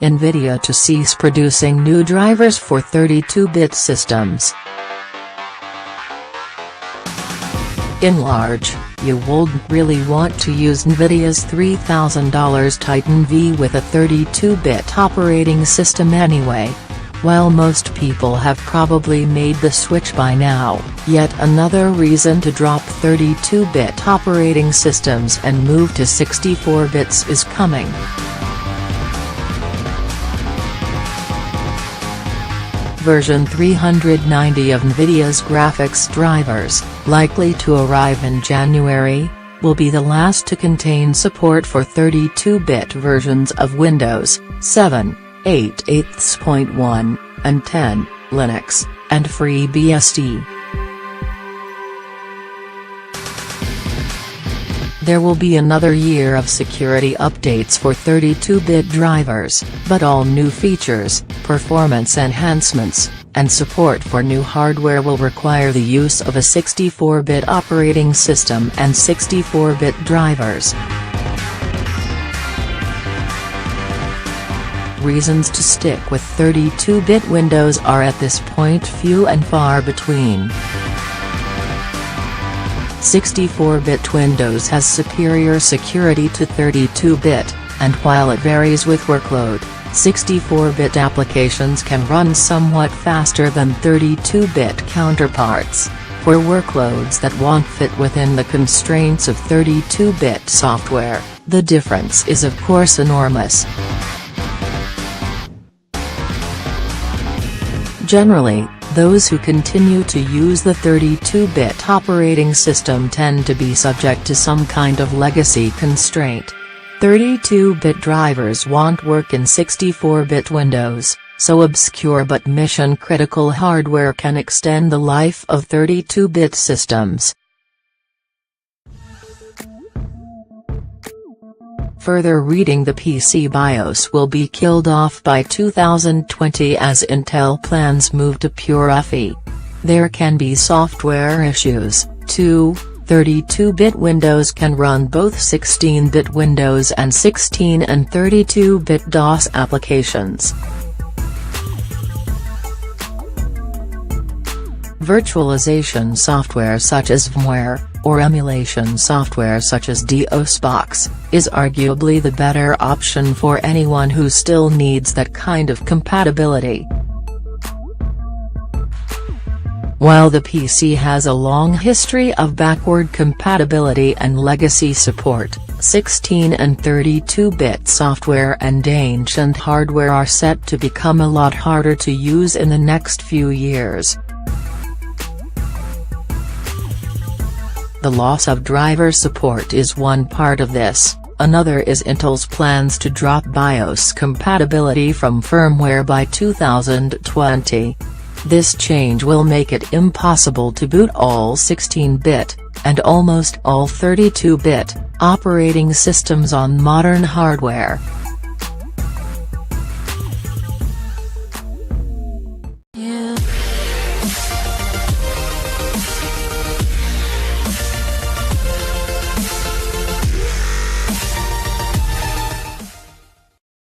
Nvidia to cease producing new drivers for 32-bit systems. In large, you wouldn't really want to use Nvidia's $3,000 Titan V with a 32-bit operating system anyway. While most people have probably made the switch by now, yet another reason to drop 32-bit operating systems and move to 64 bits is coming. Version 390 of Nvidia's graphics drivers, likely to arrive in January, will be the last to contain support for 32-bit versions of Windows 7, 8.8.1, and 10, Linux, and FreeBSD. There will be another year of security updates for 32-bit drivers, but all new features, performance enhancements, and support for new hardware will require the use of a 64-bit operating system and 64-bit drivers. Reasons to stick with 32-bit Windows are at this point few and far between. 64-bit Windows has superior security to 32-bit, and while it varies with workload, 64-bit applications can run somewhat faster than 32-bit counterparts. For workloads that won't fit within the constraints of 32-bit software, the difference is of course enormous. Generally, those who continue to use the 32-bit operating system tend to be subject to some kind of legacy constraint. 32-bit drivers won't work in 64-bit Windows, so obscure but mission-critical hardware can extend the life of 32-bit systems. Further reading: the PC BIOS will be killed off by 2020 as Intel plans move to pure UEFI. There can be software issues, too. 32-bit Windows can run both 16-bit Windows and 16 and 32-bit DOS applications. Virtualization software such as VMware, or emulation software such as DOSBox, is arguably the better option for anyone who still needs that kind of compatibility. While the PC has a long history of backward compatibility and legacy support, 16 and 32-bit software and ancient hardware are set to become a lot harder to use in the next few years. The loss of driver support is one part of this, another is Intel's plans to drop BIOS compatibility from firmware by 2020. This change will make it impossible to boot all 16-bit, and almost all 32-bit, operating systems on modern hardware.